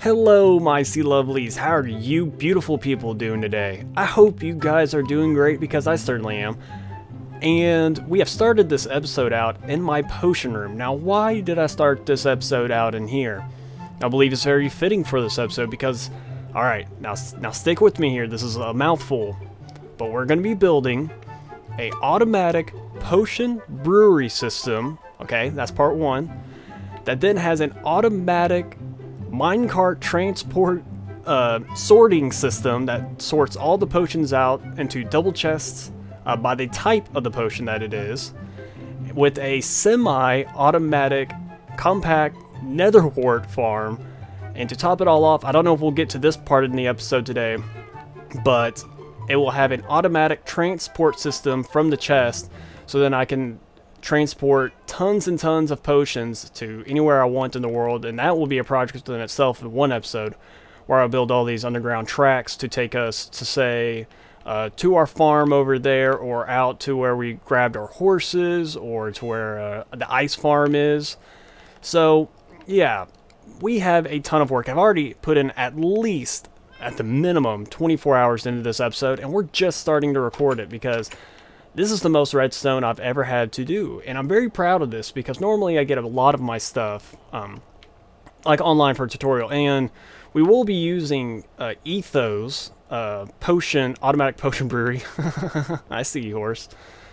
Hello, my C-Lovelies. How are you beautiful people doing today? I hope you guys are doing great because I certainly am. And we have started this episode out in my potion room. Now, why did I start this episode out in here? I believe it's very fitting for this episode because, alright, now stick with me here. This is a mouthful. But we're going to be building a automatic potion brewery system. Okay, that's part one. That then has an automatic minecart transport sorting system that sorts all the potions out into double chests by the type of the potion that it is, with a semi-automatic compact Netherwart farm. And to top it all off, I don't know if we'll get to this part in the episode today, but it will have an automatic transport system from the chest, so then I can transport tons and tons of potions to anywhere I want in the world, and that will be a project in itself in one episode, where I'll build all these underground tracks to take us to, say, to our farm over there, or out to where we grabbed our horses, or to where the ice farm is. So, yeah, we have a ton of work. I've already put in at least, at the minimum, 24 hours into this episode, and we're just starting to record it because this is the most redstone I've ever had to do, and I'm very proud of this because normally I get a lot of my stuff like online for a tutorial, and we will be using Ethos automatic potion brewery. I see you, horse.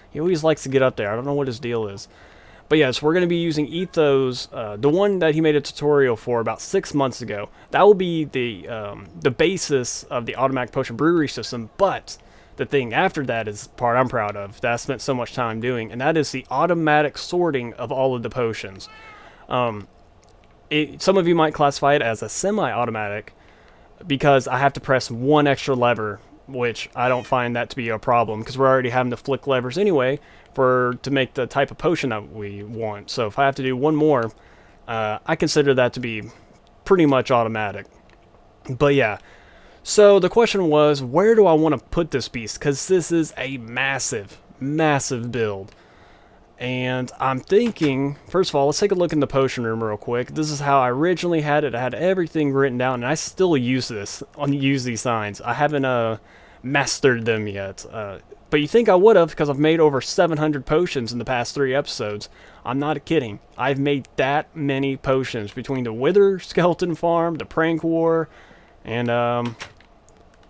He always likes to get up there. I don't know what his deal is. But yes, we're going to be using Ethos, the one that he made a tutorial for about 6 months ago. That will be the basis of the automatic potion brewery system, but the thing after that is the part I'm proud of, that I spent so much time doing, and that is the automatic sorting of all of the potions. Some of you might classify it as a semi-automatic, because I have to press one extra lever, which I don't find that to be a problem, because we're already having to flick levers anyway to make the type of potion that we want. So if I have to do one more, I consider that to be pretty much automatic. But yeah. So the question was, where do I want to put this beast? Because this is a massive, massive build. And I'm thinking, first of all, let's take a look in the potion room real quick. This is how I originally had it. I had everything written down, and I still use these signs. I haven't mastered them yet. But you think I would have, because I've made over 700 potions in the past 3 episodes. I'm not kidding. I've made that many potions between the Wither Skeleton Farm, the Prank War, and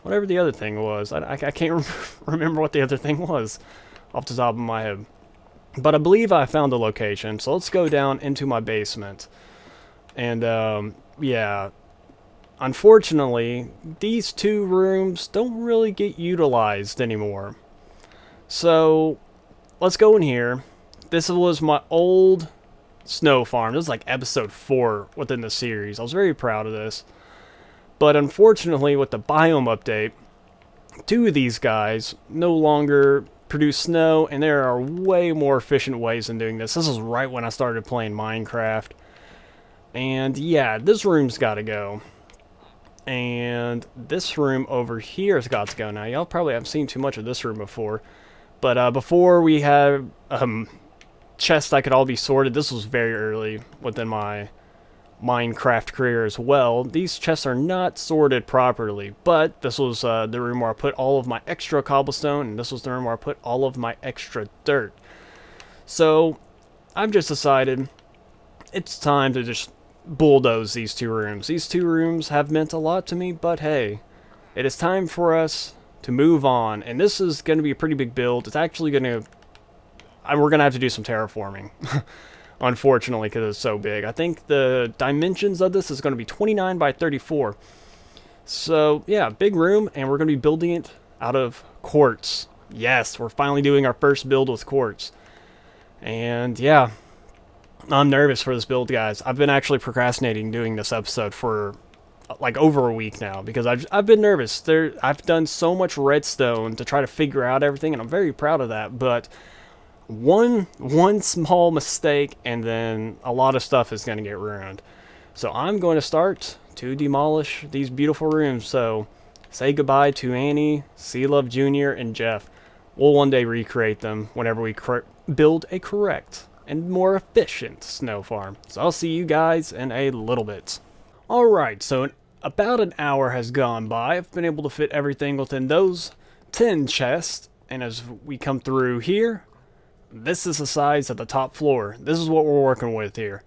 whatever the other thing was. I can't remember what the other thing was off the top of my head. But I believe I found the location, so let's go down into my basement. And yeah, unfortunately, these 2 rooms don't really get utilized anymore. So let's go in here. This was my old snow farm. This is like episode 4 within the series. I was very proud of this. But unfortunately, with the biome update, 2 of these guys no longer produce snow, and there are way more efficient ways than doing this. This is right when I started playing Minecraft. And yeah, this room's got to go. And this room over here has got to go. Now, y'all probably haven't seen too much of this room before. But before we had chests that could all be sorted, this was very early within my Minecraft career as well. These chests are not sorted properly, but this was the room where I put all of my extra cobblestone, and this was the room where I put all of my extra dirt. So I've just decided it's time to just bulldoze these 2 rooms. These 2 rooms have meant a lot to me, but hey, it is time for us to move on, and this is going to be a pretty big build. It's actually going to... we're going to have to do some terraforming. Unfortunately, because it's so big. I think the dimensions of this is going to be 29 by 34. So, yeah, big room, and we're going to be building it out of quartz. Yes, we're finally doing our first build with quartz. And, yeah, I'm nervous for this build, guys. I've been actually procrastinating doing this episode for, like, over a week now, because I've been nervous. I've done so much redstone to try to figure out everything, and I'm very proud of that, but one small mistake, and then a lot of stuff is going to get ruined. So I'm going to start to demolish these beautiful rooms. So say goodbye to Annie, C-Luv Jr., and Jeff. We'll one day recreate them whenever we build a correct and more efficient snow farm. So I'll see you guys in a little bit. Alright, so about an hour has gone by. I've been able to fit everything within those 10 chests. And as we come through here, this is the size of the top floor. This is what we're working with here.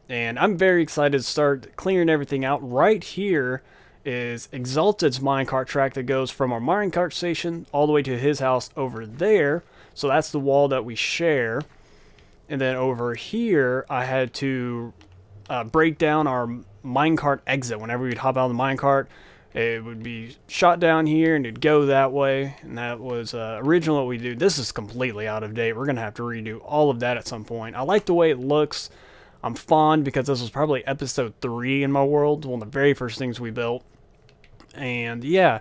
And I'm very excited to start clearing everything out. Right here is Exalted's minecart track that goes from our minecart station all the way to his house over there. So that's the wall that we share. And then over here, I had to break down our minecart exit. Whenever we'd hop out of the minecart, it would be shot down here and it'd go that way. And that was originally what we do. This is completely out of date. We're going to have to redo all of that at some point. I like the way it looks. I'm fond because this was probably episode 3 in my world. One of the very first things we built. And yeah,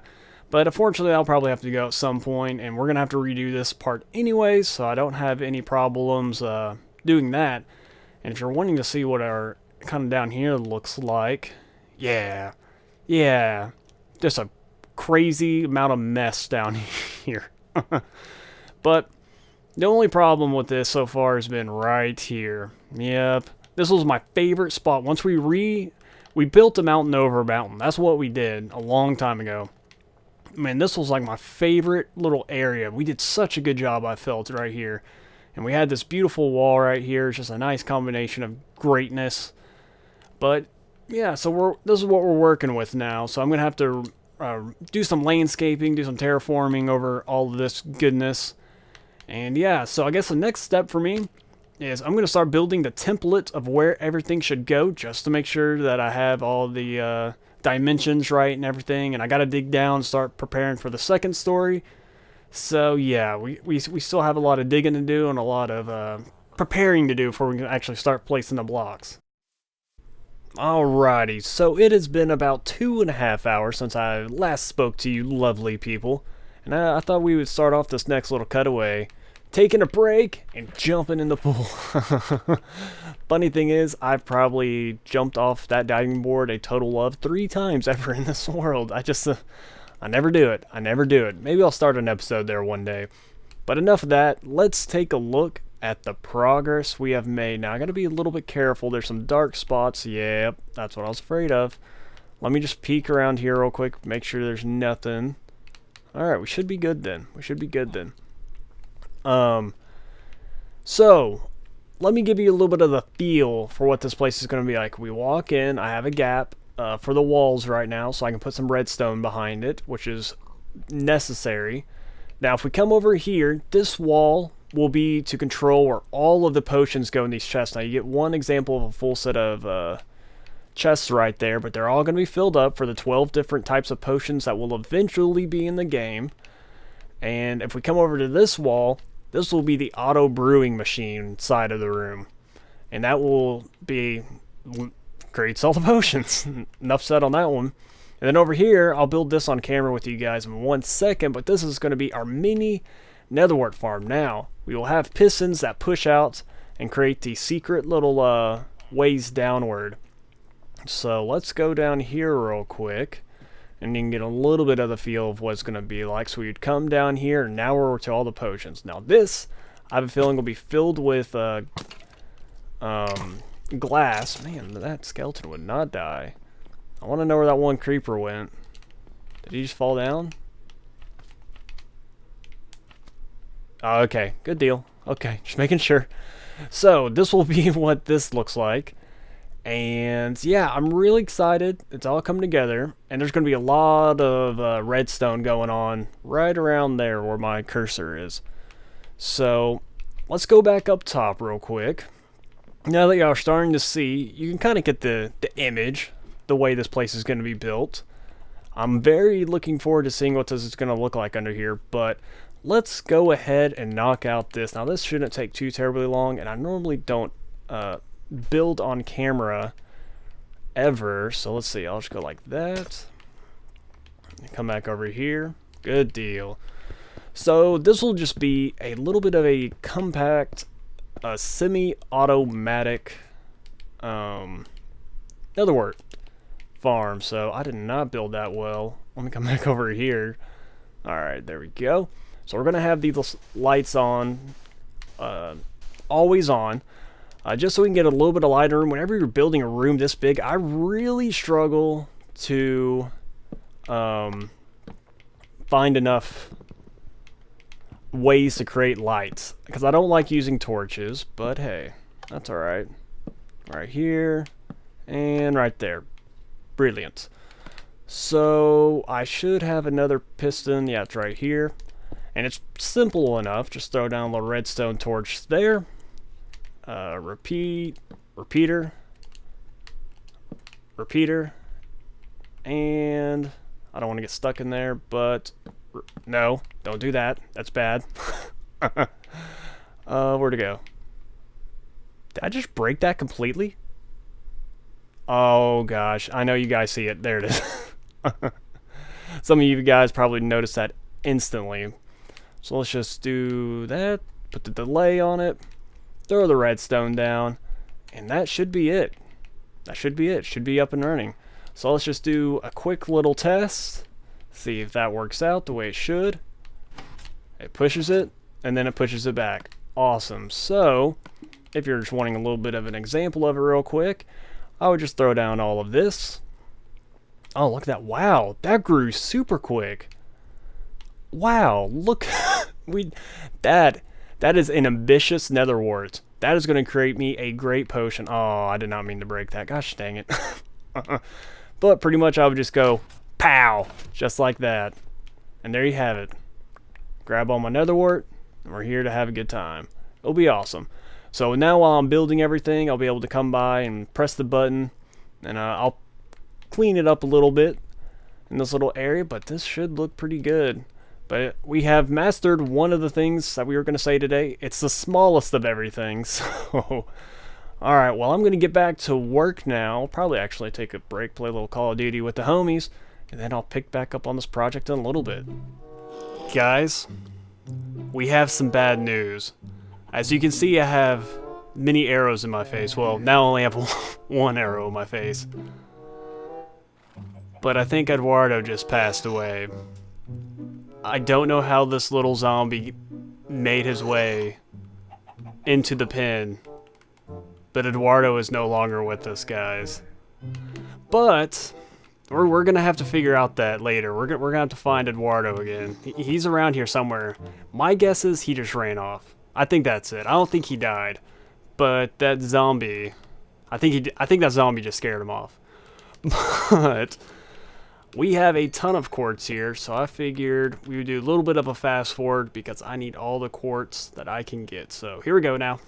but unfortunately I'll probably have to go at some point, and we're going to have to redo this part anyways, so I don't have any problems doing that. And if you're wanting to see what our kind of down here looks like, yeah, just a crazy amount of mess down here. But the only problem with this so far has been right here. Yep. This was my favorite spot. Once we built a mountain over a mountain. That's what we did a long time ago. Man, this was like my favorite little area. We did such a good job, I felt, right here. And we had this beautiful wall right here. It's just a nice combination of greatness. But yeah, so this is what we're working with now. So I'm going to have to do some landscaping, do some terraforming over all of this goodness. And yeah, so I guess the next step for me is I'm going to start building the template of where everything should go, just to make sure that I have all the dimensions right and everything. And I got to dig down and start preparing for the second story. So yeah, we still have a lot of digging to do and a lot of preparing to do before we can actually start placing the blocks. Alrighty, so it has been about 2.5 hours since I last spoke to you lovely people. And I thought we would start off this next little cutaway taking a break and jumping in the pool. Funny thing is, I've probably jumped off that diving board a total of 3 times ever in this world. I never do it. Maybe I'll start an episode there one day. But enough of that. Let's take a look at the progress we have made. Now, I gotta be a little bit careful. There's some dark spots. Yep, that's what I was afraid of. Let me just peek around here real quick, make sure there's nothing. Alright, we should be good then. So let me give you a little bit of the feel for what this place is going to be like. We walk in, I have a gap for the walls right now, so I can put some redstone behind it, which is necessary. Now, if we come over here, this wall will be to control where all of the potions go in these chests. Now, you get one example of a full set of chests right there, but they're all going to be filled up for the 12 different types of potions that will eventually be in the game. And if we come over to this wall, this will be the auto brewing machine side of the room. And that will be creates all the potions. Enough said on that one. And then over here, I'll build this on camera with you guys in 1 second, but this is going to be our mini Netherwart farm. Now, we will have pistons that push out and create the secret little ways downward. So let's go down here real quick, and you can get a little bit of the feel of what it's going to be like. So we'd come down here, and now we're to all the potions. Now this, I have a feeling, will be filled with glass. Man, that skeleton would not die. I want to know where that one creeper went. Did he just fall down? Oh, okay, good deal. Okay, just making sure. So this will be what this looks like. And yeah, I'm really excited. It's all come together, and there's going to be a lot of redstone going on right around there where my cursor is. So let's go back up top real quick. Now that y'all are starting to see, you can kind of get the image, the way this place is going to be built. I'm very looking forward to seeing what this is going to look like under here, but let's go ahead and knock out this. Now this shouldn't take too terribly long, and I normally don't build on camera ever, so let's see, I'll just go like that, come back over here, good deal. So this will just be a little bit of a compact semi-automatic Netherwart farm. So I did not build that well. Let me come back over here. Alright, there we go. So we're gonna have these lights on, always on, just so we can get a little bit of light in the room. Whenever you're building a room this big, I really struggle to find enough ways to create lights, because I don't like using torches, but hey, that's alright. Right here and right there. Brilliant. So I should have another piston. Yeah, it's right here, and it's simple enough. Just throw down a little redstone torch there. Repeater, and I don't want to get stuck in there, but no, don't do that. That's bad. Where'd it go? Did I just break that completely? Oh gosh, I know you guys see it. There it is. Some of you guys probably noticed that instantly. So let's just do that. Put the delay on it. Throw the redstone down. And that should be it. That should be it. Should be up and running. So let's just do a quick little test. See if that works out the way it should. It pushes it, and then it pushes it back. Awesome. So, if you're just wanting a little bit of an example of it real quick, I would just throw down all of this. Oh, look at that. Wow, that grew super quick. Wow, look. That is an ambitious Netherwart. That is going to create me a great potion. Oh, I did not mean to break that. Gosh dang it. But pretty much I would just go, pow, just like that. And there you have it. Grab all my Netherwart, and we're here to have a good time. It'll be awesome. So now while I'm building everything, I'll be able to come by and press the button, and I'll clean it up a little bit in this little area, but this should look pretty good. But we have mastered one of the things that we were going to say today. It's the smallest of everything, so... Alright, well, I'm going to get back to work now. I'll probably actually take a break, play a little Call of Duty with the homies, and then I'll pick back up on this project in a little bit. Guys, we have some bad news. As you can see, I have many arrows in my face. Well, now I only have one arrow in my face. But I think Eduardo just passed away. I don't know how this little zombie made his way into the pen. But Eduardo is no longer with us, guys. But we're gonna have to figure out that later. We're gonna have to find Eduardo again. He's around here somewhere. My guess is he just ran off. I think that's it. I don't think he died. But that zombie, I think that zombie just scared him off. But we have a ton of quartz here, so I figured we would do a little bit of a fast forward because I need all the quartz that I can get. So here we go now.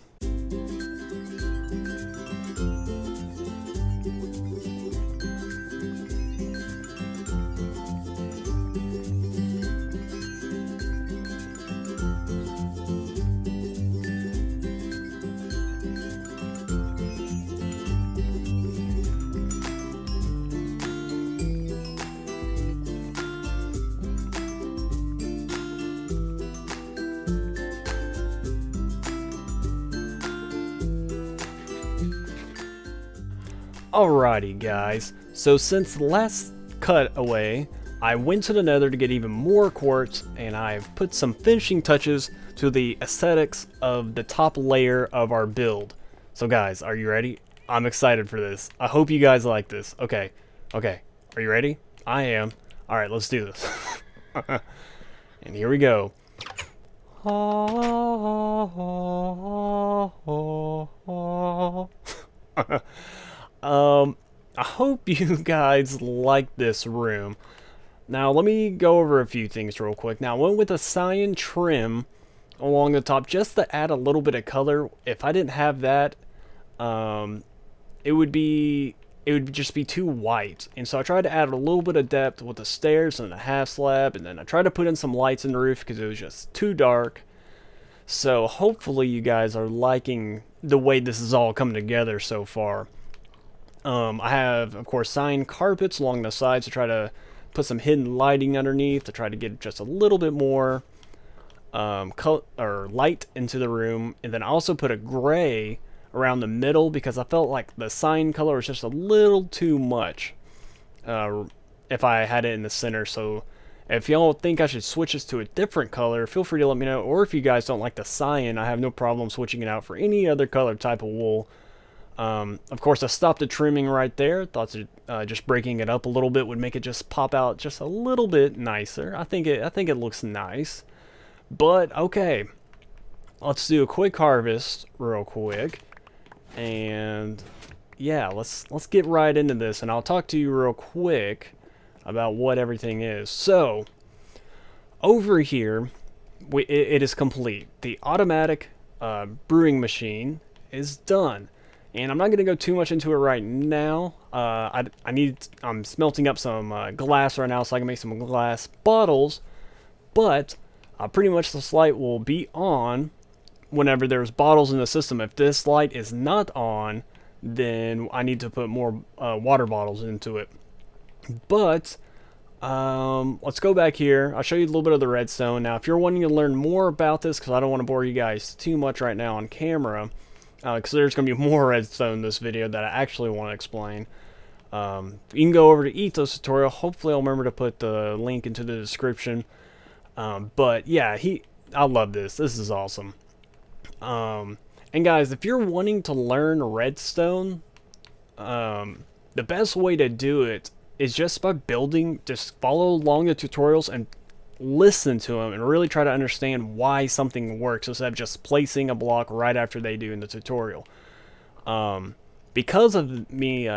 Alrighty guys, so since the last cutaway, I went to the Nether to get even more quartz, and I've put some finishing touches to the aesthetics of the top layer of our build. So guys, are you ready? I'm excited for this. I hope you guys like this. Okay, are you ready? I am. Alright, let's do this. And here we go. I hope you guys like this room. Now, let me go over a few things real quick. Now, I went with a cyan trim along the top just to add a little bit of color. If I didn't have that, it would just be too white. And so I tried to add a little bit of depth with the stairs and the half slab, and then I tried to put in some lights in the roof because it was just too dark. So hopefully you guys are liking the way this is all coming together so far. I have, of course, cyan carpets along the sides to try to put some hidden lighting underneath to try to get just a little bit more light into the room. And then I also put a gray around the middle because I felt like the cyan color was just a little too much if I had it in the center. So if y'all think I should switch this to a different color, feel free to let me know. Or if you guys don't like the cyan, I have no problem switching it out for any other color type of wool. Of course, I stopped the trimming right there. Thought that just breaking it up a little bit would make it just pop out just a little bit nicer. I think it looks nice. But okay, let's do a quick harvest real quick, and yeah, let's get right into this, and I'll talk to you real quick about what everything is. So over here, it is complete. The automatic brewing machine is done. And I'm not going to go too much into it right now. I'm smelting up some glass right now so I can make some glass bottles. But pretty much this light will be on whenever there's bottles in the system. If this light is not on, then I need to put more water bottles into it. But let's go back here. I'll show you a little bit of the redstone. Now, if you're wanting to learn more about this, because I don't want to bore you guys too much right now on camera, because there's going to be more redstone in this video that I actually want to explain. You can go over to Ethos tutorial. Hopefully I'll remember to put the link into the description. But yeah, I love this. This is awesome. And guys, if you're wanting to learn redstone, the best way to do it is just by just follow along the tutorials and listen to them and really try to understand why something works instead of just placing a block right after they do in the tutorial. Because of me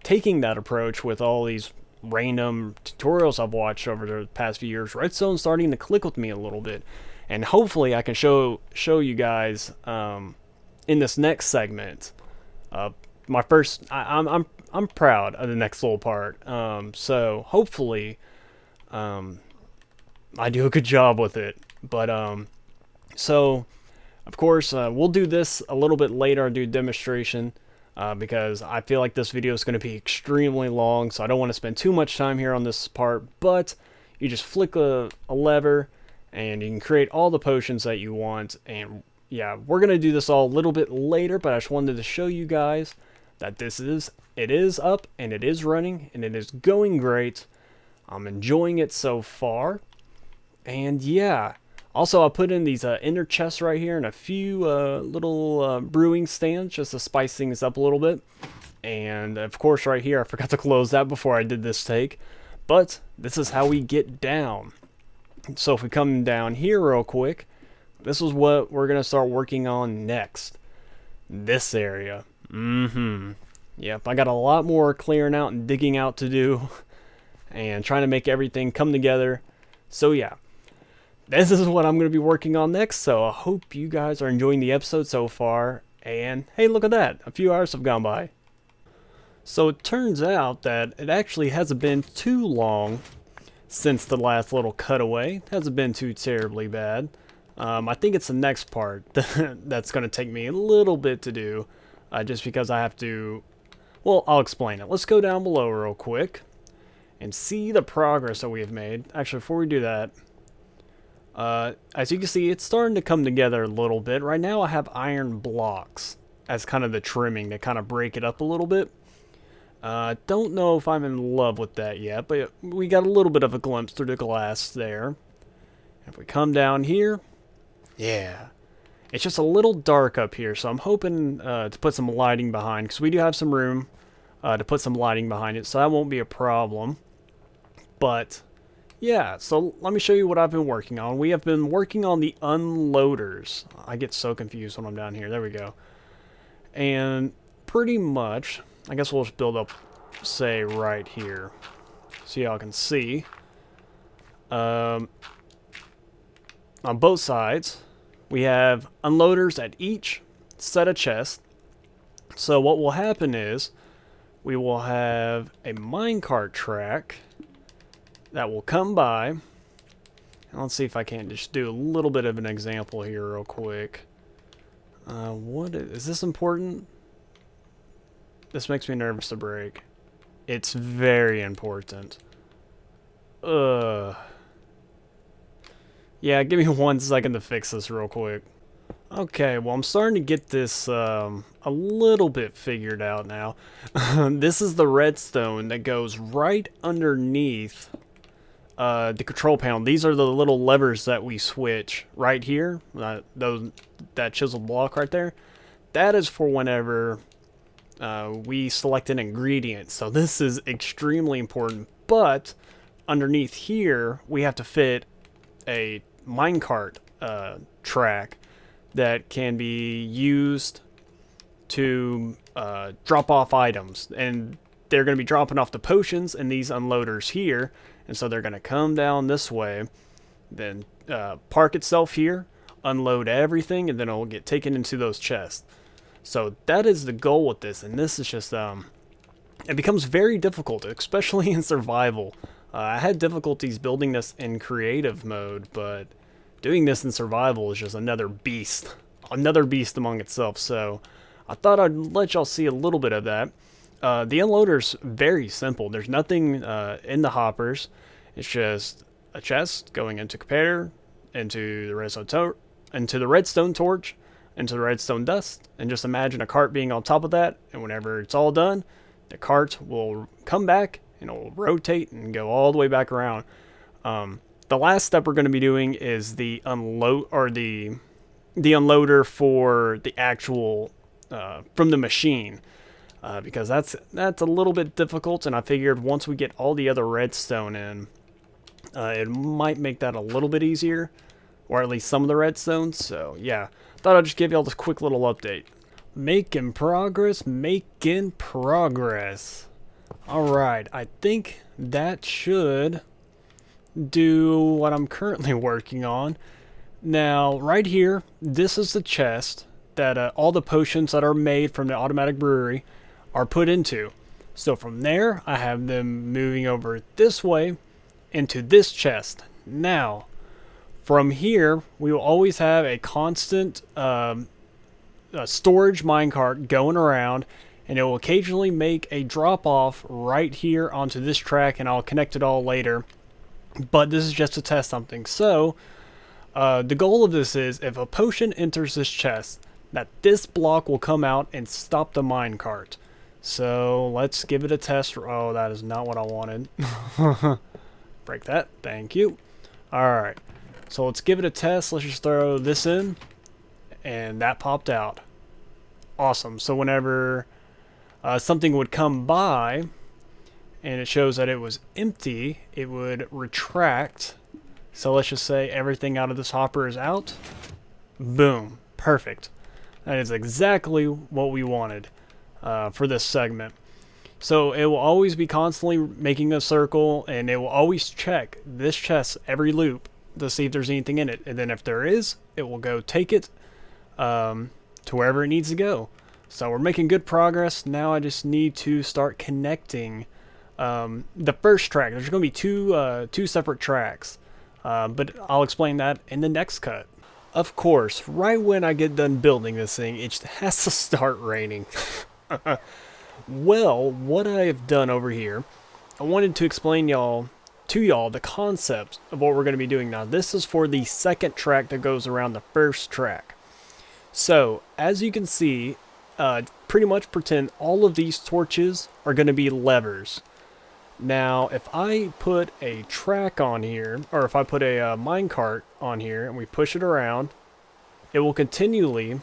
taking that approach with all these random tutorials I've watched over the past few years, redstone's starting to click with me a little bit, and hopefully I can show you guys in this next segment. I'm proud of the next little part. So hopefully I do a good job with it. But so of course we'll do this a little bit later. I'll do a demonstration because I feel like this video is going to be extremely long, so I don't want to spend too much time here on this part. But you just flick a lever and you can create all the potions that you want. And yeah, we're going to do this all a little bit later, but I just wanted to show you guys that it is up and it is running and it is going great. I'm enjoying it so far. And yeah, also I put in these inner chests right here and a few little brewing stands just to spice things up a little bit. And of course right here, I forgot to close that before I did this take. But this is how we get down. So if we come down here real quick, this is what we're going to start working on next. This area. Yep, I got a lot more clearing out and digging out to do. And trying to make everything come together. So yeah, this is what I'm going to be working on next. So I hope you guys are enjoying the episode so far. And hey, look at that. A few hours have gone by. So it turns out that it actually hasn't been too long since the last little cutaway. It hasn't been too terribly bad. I think it's the next part that's going to take me a little bit to do. Just because I have to... Well, I'll explain it. Let's go down below real quick and see the progress that we have made. Actually, before we do that, as you can see, it's starting to come together a little bit. Right now I have iron blocks as kind of the trimming to kind of break it up a little bit. Don't know if I'm in love with that yet, but we got a little bit of a glimpse through the glass there. If we come down here, yeah, it's just a little dark up here, so I'm hoping to put some lighting behind, because we do have some room to put some lighting behind it, so that won't be a problem. But yeah, so let me show you what I've been working on. We have been working on the unloaders. I get so confused when I'm down here. There we go. And pretty much, I guess we'll just build up, say, right here, so y'all can see. On both sides, we have unloaders at each set of chests. So what will happen is, we will have a minecart track that will come by. And let's see if I can't just do a little bit of an example here real quick. What is this important? This makes me nervous to break. It's very important. Yeah, give me 1 second to fix this real quick. Okay, well, I'm starting to get this a little bit figured out now. This is the redstone that goes right underneath the control panel. These are the little levers that we switch right here. That chiseled block right there. That is for whenever we select an ingredient. So this is extremely important. But underneath here, we have to fit a minecart track that can be used to drop off items. And they're going to be dropping off the potions in these unloaders here. And so they're going to come down this way, then park itself here, unload everything, and then it'll get taken into those chests. So that is the goal with this, and this is just, it becomes very difficult, especially in survival. I had difficulties building this in creative mode, but doing this in survival is just another beast among itself. So I thought I'd let y'all see a little bit of that. The unloader's very simple. There's nothing in the hoppers. It's just a chest going into compare, into the redstone torch, into the redstone dust, and just imagine a cart being on top of that, and whenever it's all done, the cart will come back and it will rotate and go all the way back around. The last step we're going to be doing is the unloader for the actual from the machine, because that's a little bit difficult, and I figured once we get all the other redstone in, it might make that a little bit easier, or at least some of the redstone. So yeah, thought I'd just give y'all this quick little update. Making progress. Alright, I think that should do what I'm currently working on. Now, right here, this is the chest that all the potions that are made from the automatic brewery are put into. So from there, I have them moving over this way into this chest. Now, from here, we will always have a constant storage minecart going around, and it will occasionally make a drop off right here onto this track, and I'll connect it all later. But this is just to test something. So, the goal of this is, if a potion enters this chest, that this block will come out and stop the minecart. So, let's give it a test. Oh, that is not what I wanted. Break that. Thank you. Alright. So let's give it a test. Let's just throw this in, and that popped out. Awesome. So whenever something would come by and it shows that it was empty, it would retract. So let's just say everything out of this hopper is out. Boom. Perfect. That is exactly what we wanted for this segment. So it will always be constantly making a circle, and it will always check this chest every loop to see if there's anything in it, and then if there is, it will go take it to wherever it needs to go. So we're making good progress. Now I just need to start connecting the first track. There's going to be two separate tracks, but I'll explain that in the next cut. Of course, right when I get done building this thing, it just has to start raining. Well, what I have done over here, I wanted to explain to y'all the concept of what we're going to be doing now. This is for the second track that goes around the first track. So, as you can see, pretty much pretend all of these torches are going to be levers. Now, if I put a track on here, or if I put a minecart on here and we push it around, it will continually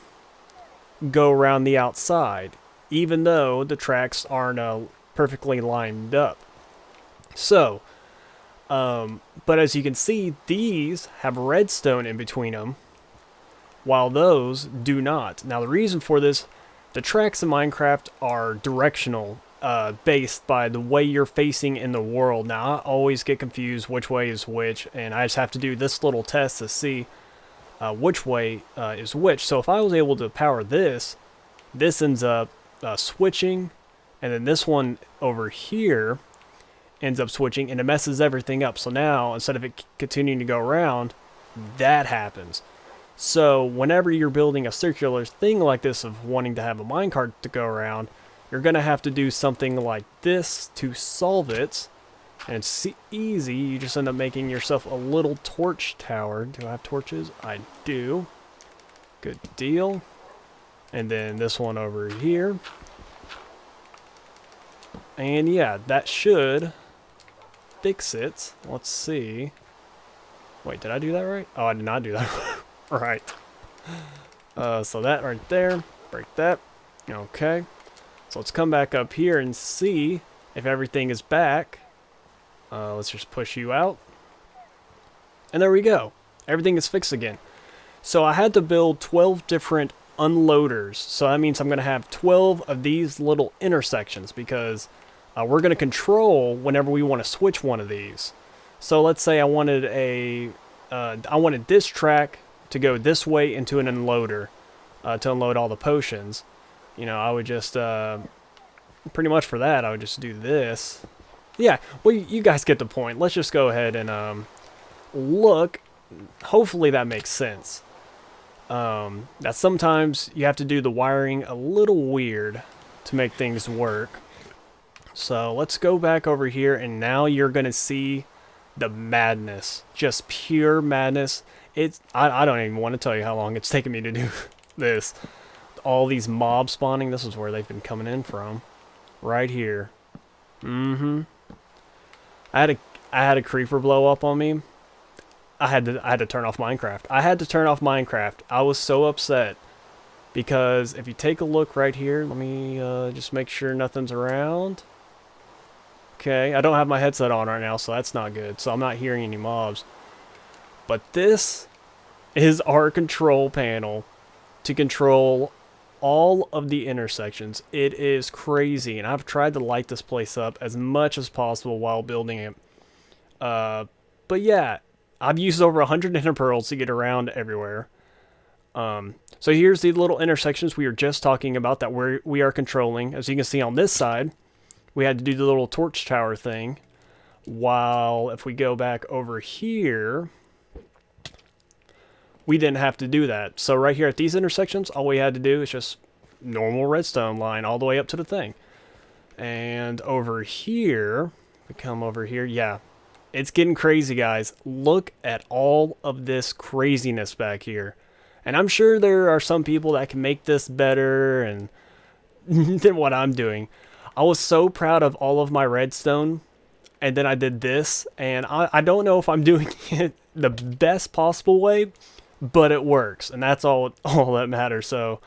go around the outside, even though the tracks aren't perfectly lined up. So, but as you can see, these have redstone in between them, while those do not. Now, the reason for this, the tracks in Minecraft are directional, based by the way you're facing in the world. Now, I always get confused which way is which, and I just have to do this little test to see which way is which. So if I was able to power this, this ends up switching, and then this one over here ends up switching, and it messes everything up. So now, instead of it continuing to go around, that happens. So whenever you're building a circular thing like this of wanting to have a minecart to go around, you're going to have to do something like this to solve it. And it's easy. You just end up making yourself a little torch tower. Do I have torches? I do. Good deal. And then this one over here. And yeah, that should fix it. Let's see. Wait, did I do that right? Oh, I did not do that right. So that right there. Break that. Okay. So let's come back up here and see if everything is back. Let's just push you out. And there we go. Everything is fixed again. So I had to build 12 different unloaders. So that means I'm going to have 12 of these little intersections because we're going to control whenever we want to switch one of these. So let's say I wanted this track to go this way into an unloader to unload all the potions. You know, I would just, pretty much for that, I would just do this. Yeah, well, you guys get the point. Let's just go ahead and look. Hopefully that makes sense. That sometimes you have to do the wiring a little weird to make things work. So let's go back over here, and now you're going to see the madness. Just pure madness. I don't even want to tell you how long it's taken me to do this. All these mob spawning, this is where they've been coming in from. Right here. I had a creeper blow up on me. I had to turn off Minecraft. I was so upset because if you take a look right here, let me just make sure nothing's around. Okay, I don't have my headset on right now, so that's not good. So I'm not hearing any mobs. But this is our control panel to control all of the intersections. It is crazy, and I've tried to light this place up as much as possible while building it. But yeah, I've used over 100 ender pearls to get around everywhere. So here's the little intersections we were just talking about that we are controlling. As you can see on this side, we had to do the little torch tower thing. While if we go back over here, we didn't have to do that. So right here at these intersections, all we had to do is just normal redstone line all the way up to the thing. And over here, we come over here, yeah. It's getting crazy, guys. Look at all of this craziness back here. And I'm sure there are some people that can make this better and than what I'm doing. I was so proud of all of my redstone, and then I did this, and I don't know if I'm doing it the best possible way, but it works, and that's all that matters. So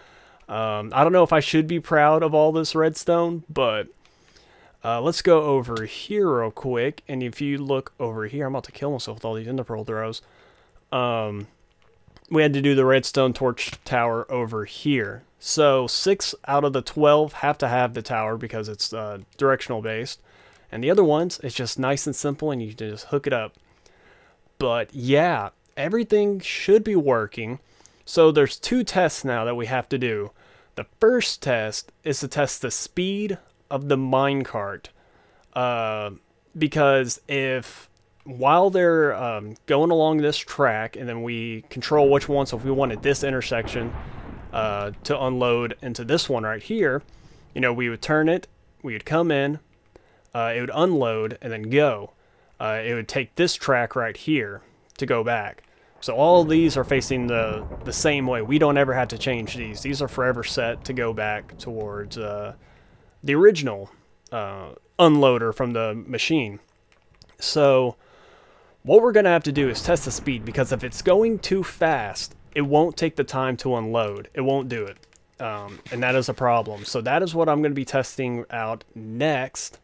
I don't know if I should be proud of all this redstone, but let's go over here real quick, and if you look over here, I'm about to kill myself with all these ender pearl throws. We had to do the redstone torch tower over here. So 6 out of the 12 have to have the tower because it's directional based. And the other ones, it's just nice and simple and you can just hook it up. But yeah, everything should be working. So there's 2 tests now that we have to do. The first test is to test the speed of the minecart. Because while they're going along this track, and then we control which one, so if we wanted this intersection to unload into this one right here, you know, we would turn it, we would come in, it would unload, and then go. It would take this track right here to go back. So all of these are facing the same way. We don't ever have to change these. These are forever set to go back towards the original unloader from the machine. So what we're going to have to do is test the speed, because if it's going too fast, it won't take the time to unload. It won't do it. And that is a problem. So that is what I'm going to be testing out next.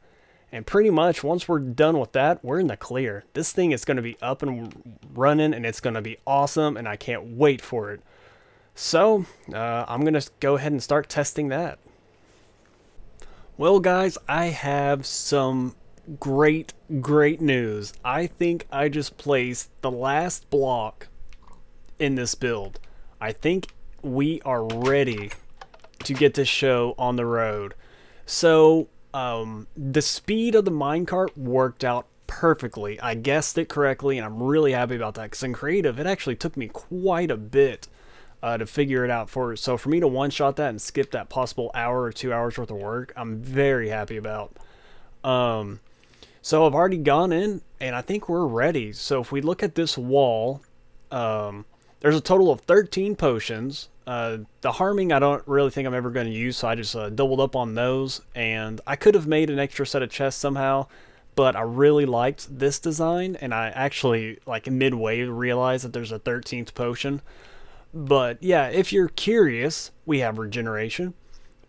And pretty much once we're done with that, we're in the clear. This thing is going to be up and running, and it's going to be awesome, and I can't wait for it. So I'm going to go ahead and start testing that. Well, guys, I have some great news. I think I just placed the last block in this build. I think we are ready to get this show on the road. So the speed of the minecart worked out perfectly. I guessed it correctly, and I'm really happy about that, because in creative it actually took me quite a bit to figure it out. So for me to one-shot that and skip that possible hour or 2 hours worth of work, I'm very happy about. So I've already gone in, and I think we're ready. So if we look at this wall, there's a total of 13 potions. The harming I don't really think I'm ever going to use, so I just doubled up on those. And I could have made an extra set of chests somehow, but I really liked this design, and I actually, like midway, realized that there's a 13th potion. But yeah, if you're curious, we have regeneration,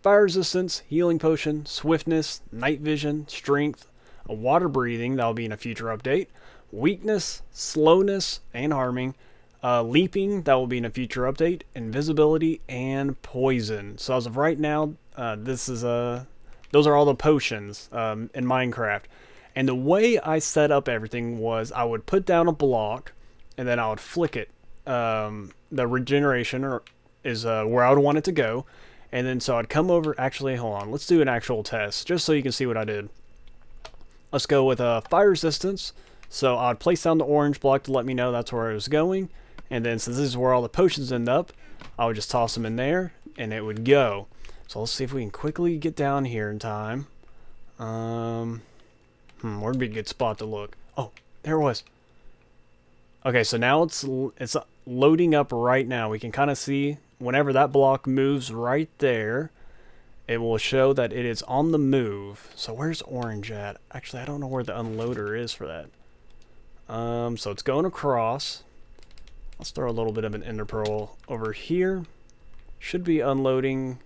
fire resistance, healing potion, swiftness, night vision, strength, a water breathing, that'll be in a future update, weakness, slowness, and harming, leaping, that will be in a future update, invisibility, and poison. So as of right now, those are all the potions in Minecraft. And the way I set up everything was I would put down a block, and then I would flick it. The regeneration is where I would want it to go. And then so I'd come over, actually, hold on, let's do an actual test, just so you can see what I did. Let's go with fire resistance. So I'd place down the orange block to let me know that's where I was going. And then since this is where all the potions end up, I would just toss them in there, and it would go. So let's see if we can quickly get down here in time. Where'd be a good spot to look? Oh, there it was. Okay, so now it's loading up right now. We can kind of see whenever that block moves right there, it will show that it is on the move. So where's orange at? Actually, I don't know where the unloader is for that. So it's going across. Let's throw a little bit of an ender pearl over here. Should be unloading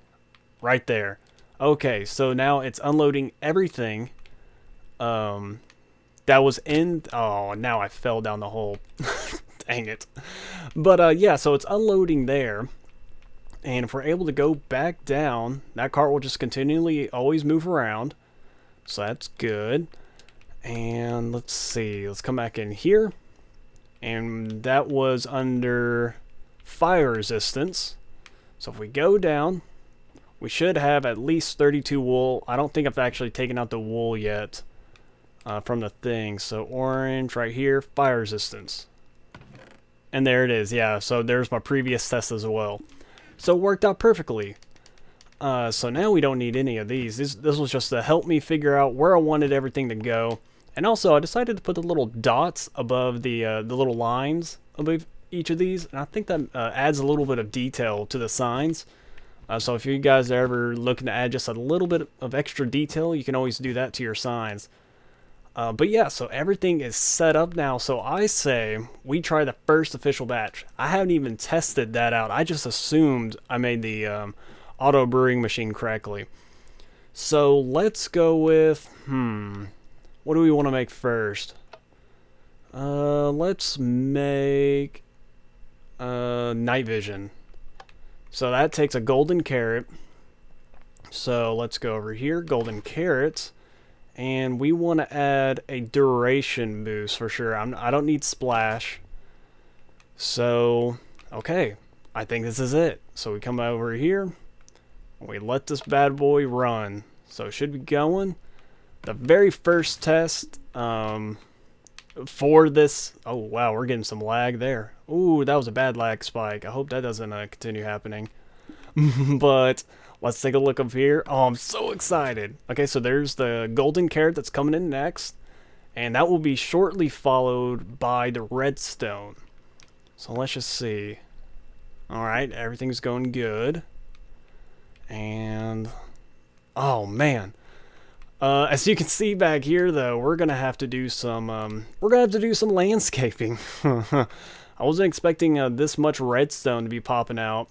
right there. Okay, so now it's unloading everything. That was in... Oh, now I fell down the hole. Dang it. But, yeah, so it's unloading there. And if we're able to go back down, that cart will just continually always move around. So that's good. And let's see. Let's come back in here. And that was under fire resistance. So if we go down, we should have at least 32 wool. I don't think I've actually taken out the wool yet. From the thing. So orange right here, fire resistance. And there it is, yeah. So there's my previous test as well. So it worked out perfectly. So now we don't need any of these. This was just to help me figure out where I wanted everything to go. And also I decided to put the little dots above the little lines above each of these. And I think that adds a little bit of detail to the signs. So if you guys are ever looking to add just a little bit of extra detail, you can always do that to your signs. But yeah, so everything is set up now. So I say we try the first official batch. I haven't even tested that out. I just assumed I made the auto brewing machine correctly. So let's go with, what do we want to make first? Let's make night vision. So that takes a golden carrot. So let's go over here, golden carrots. And we want to add a duration boost for sure. I don't need splash. So, okay. I think this is it. So we come over here. We let this bad boy run. So it should be going. The very first test for this... Oh, wow. We're getting some lag there. Ooh, that was a bad lag spike. I hope that doesn't continue happening. But... let's take a look up here. Oh, I'm so excited. Okay, so there's the golden carrot that's coming in next. And that will be shortly followed by the redstone. So let's just see. Alright, everything's going good. And... oh, man. As you can see back here, though, we're going to have to do some... landscaping. I wasn't expecting this much redstone to be popping out.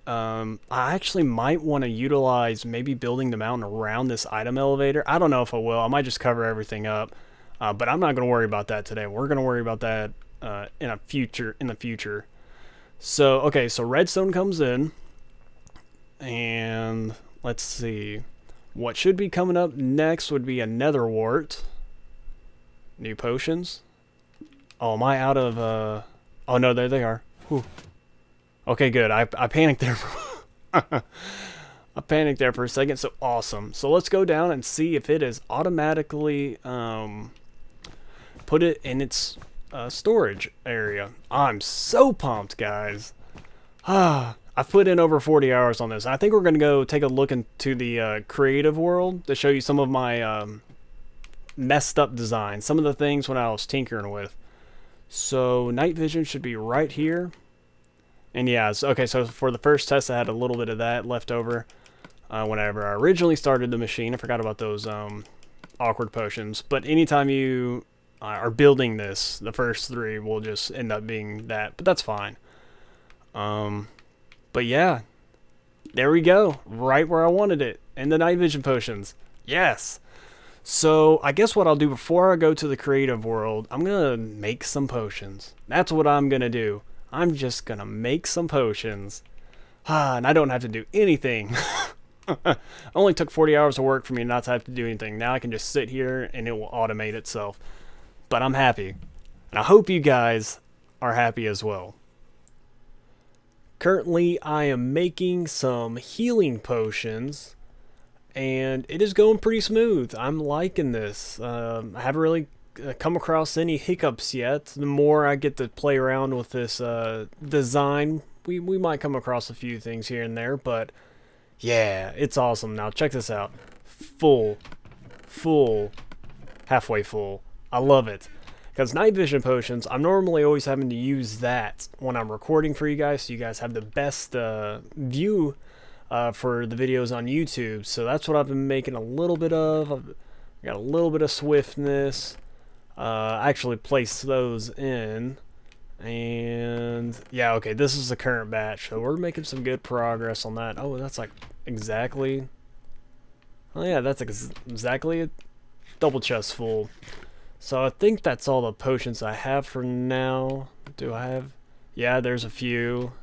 I actually might want to utilize maybe building the mountain around this item elevator. I don't know if I will. I might just cover everything up. But I'm not going to worry about that today. We're going to worry about that in the future. So, okay, so redstone comes in. And let's see. What should be coming up next would be a Netherwart. New potions. Oh, am I out of... oh, no, there they are. Whew. Okay, good. I panicked there for I panicked there for a second. So awesome. So let's go down and see if it is automatically put it in its storage area. I'm so pumped, guys. I've put in over 40 hours on this. I think we're going to go take a look into the creative world to show you some of my messed up designs. Some of the things when I was tinkering with. So night vision should be right here. And yeah, okay, so for the first test, I had a little bit of that left over whenever I originally started the machine. I forgot about those awkward potions. But anytime you are building this, the first three will just end up being that. But that's fine. But yeah, There we go. Right where I wanted it. And the night vision potions. Yes. So I guess what I'll do before I go to the creative world, I'm going to make some potions. That's what I'm going to do. I'm just going to make some potions. And I don't have to do anything. It only took 40 hours of work for me not to have to do anything. Now I can just sit here and it will automate itself. But I'm happy. And I hope you guys are happy as well. Currently, I am making some healing potions. And it is going pretty smooth. I'm liking this. I haven't really come across any hiccups yet. The more I get to play around with this design, we might come across a few things here and there, but yeah, it's awesome. Now check this out. Full, halfway full. I love it. Because night vision potions, I'm normally always having to use that when I'm recording for you guys, so you guys have the best view for the videos on YouTube. So that's what I've been making a little bit of. I've got a little bit of swiftness. I actually placed those in. And yeah, okay, this is the current batch. So we're making some good progress on that. Oh, that's like exactly... Oh yeah, that's exactly a double chest full. So I think that's all the potions I have for now. Do I have... Yeah, there's a few.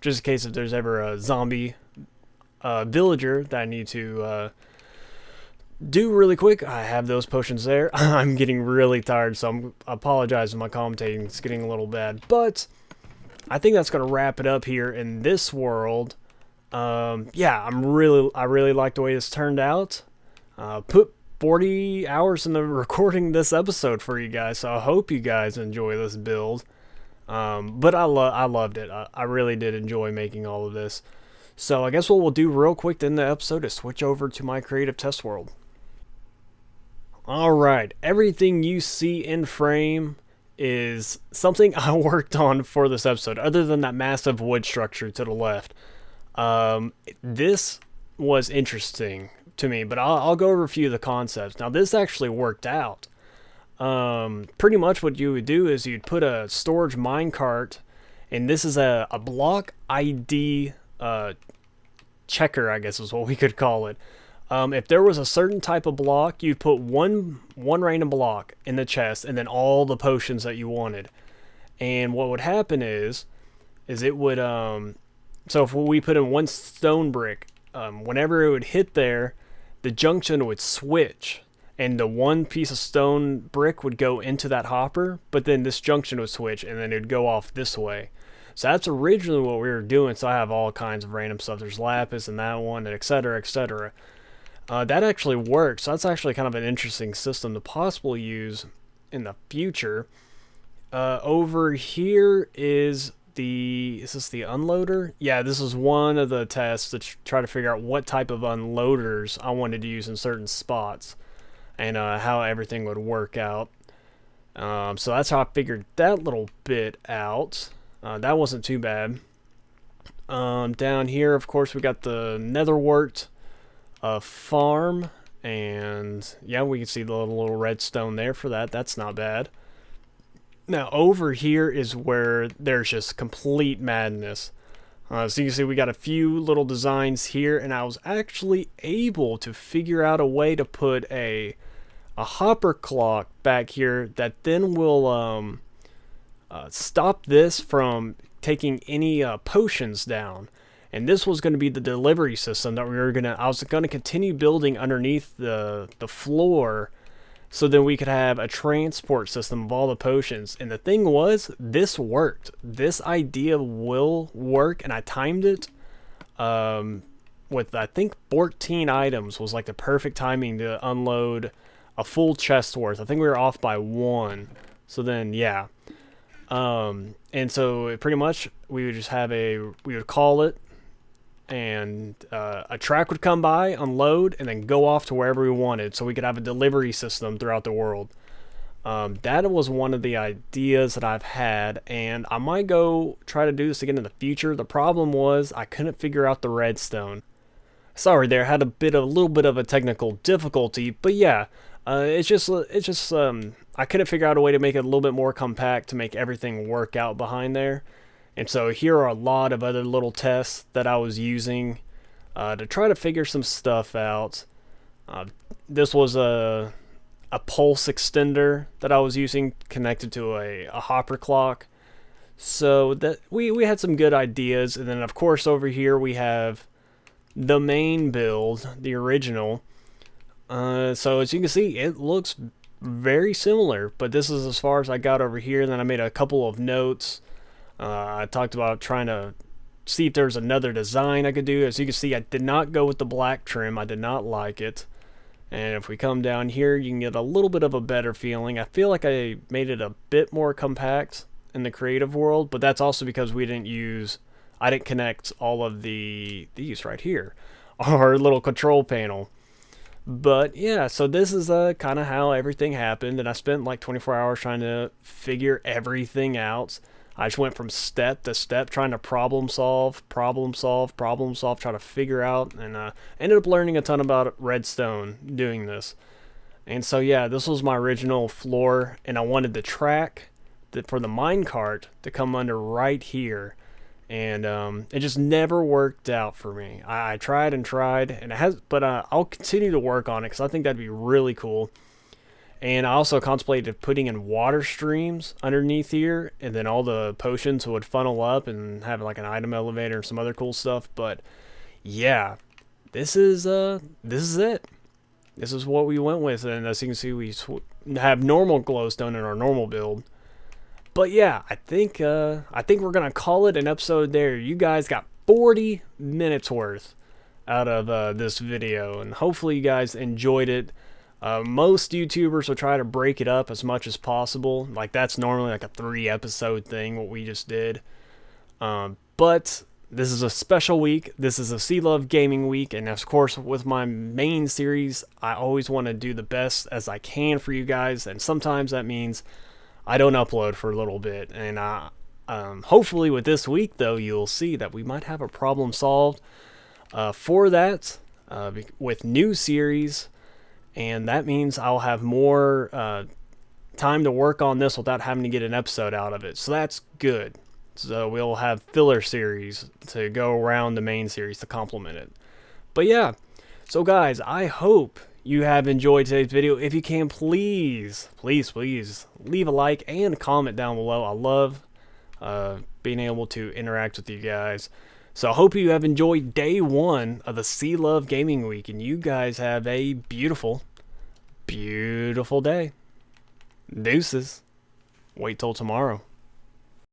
Just in case if there's ever a zombie villager that I need to do really quick, I have those potions there. I'm getting really tired, so I apologize if my commentating is getting a little bad. But I think that's going to wrap it up here in this world. Yeah, I really like the way this turned out. Put 40 hours into recording this episode for you guys, so I hope you guys enjoy this build. But I loved it. I really did enjoy making all of this. So I guess what we'll do real quick in the episode is switch over to my creative test world. Alright, everything you see in frame is something I worked on for this episode, other than that massive wood structure to the left. This was interesting to me, but I'll go over a few of the concepts. Now this actually worked out. Pretty much what you would do is you'd put a storage minecart, and this is a block ID checker, I guess is what we could call it. If there was a certain type of block, you'd put one random block in the chest and then all the potions that you wanted. And what would happen is it would, so if we put in one stone brick, whenever it would hit there, the junction would switch. And the one piece of stone brick would go into that hopper, but then this junction would switch and then it would go off this way. So that's originally what we were doing. So I have all kinds of random stuff. There's lapis and that one, and etc., etc. That actually works. So that's actually kind of an interesting system to possibly use in the future. Over here is this the unloader? Yeah, this is one of the tests to try to figure out what type of unloaders I wanted to use in certain spots, and how everything would work out. So that's how I figured that little bit out. That wasn't too bad. Down here, of course, we got the Netherwart farm, and yeah, we can see the little redstone there for that. That's not bad. Now over here is where there's just complete madness. So you can see we got a few little designs here, and I was actually able to figure out a way to put a hopper clock back here that then will stop this from taking any potions down. And this was going to be the delivery system that I was going to continue building underneath the floor, so then we could have a transport system of all the potions. And the thing was, this worked. This idea will work, and I timed it with, I think, 14 items was like the perfect timing to unload a full chest worth. I think we were off by 1. So then, yeah. And so pretty much we would just have we would call it, and a track would come by, unload, and then go off to wherever we wanted, so we could have a delivery system throughout the world. That was one of the ideas that I've had, and I might go try to do this again in the future. The problem was I couldn't figure out the redstone. Sorry there, had a little bit of a technical difficulty, but yeah, it's just I couldn't figure out a way to make it a little bit more compact to make everything work out behind there. And so here are a lot of other little tests that I was using to try to figure some stuff out. This was a pulse extender that I was using connected to a hopper clock. So that we had some good ideas, and then of course over here we have the main build, the original. So as you can see, it looks very similar, but this is as far as I got over here. Then I made a couple of notes. I talked about trying to see if there's another design I could do. As you can see, I did not go with the black trim. I did not like it. And if we come down here, you can get a little bit of a better feeling. I feel like I made it a bit more compact in the creative world, but that's also because I didn't connect all of these right here, our little control panel. But yeah, so this is kind of how everything happened, and I spent like 24 hours trying to figure everything out. I just went from step to step trying to problem solve, try to figure out, and ended up learning a ton about redstone doing this. And so yeah, this was my original floor, and I wanted the track for the minecart to come under right here. And it just never worked out for me. I tried and tried, and but I'll continue to work on it because I think that'd be really cool. And I also contemplated putting in water streams underneath here, and then all the potions would funnel up and have like an item elevator and some other cool stuff. But yeah, this is it. This is what we went with, and as you can see, we have normal glowstone in our normal build. But yeah, I think we're gonna call it an episode there. You guys got 40 minutes worth out of this video, and hopefully you guys enjoyed it. Most YouTubers will try to break it up as much as possible. Like that's normally like a 3-episode thing, what we just did. But this is a special week. This is a C-LuvGaming week, and of course with my main series, I always want to do the best as I can for you guys, and sometimes that means I don't upload for a little bit. And hopefully with this week though, you'll see that we might have a problem solved for that with new series. And that means I'll have more time to work on this without having to get an episode out of it. So that's good. So we'll have filler series to go around the main series to complement it. But yeah, so guys, I hope you have enjoyed today's video. If you can, please leave a like and comment down below. I love being able to interact with you guys. So I hope you have enjoyed day 1 of the C-LuvGaming week, and you guys have a beautiful, beautiful day. Deuces. Wait till tomorrow.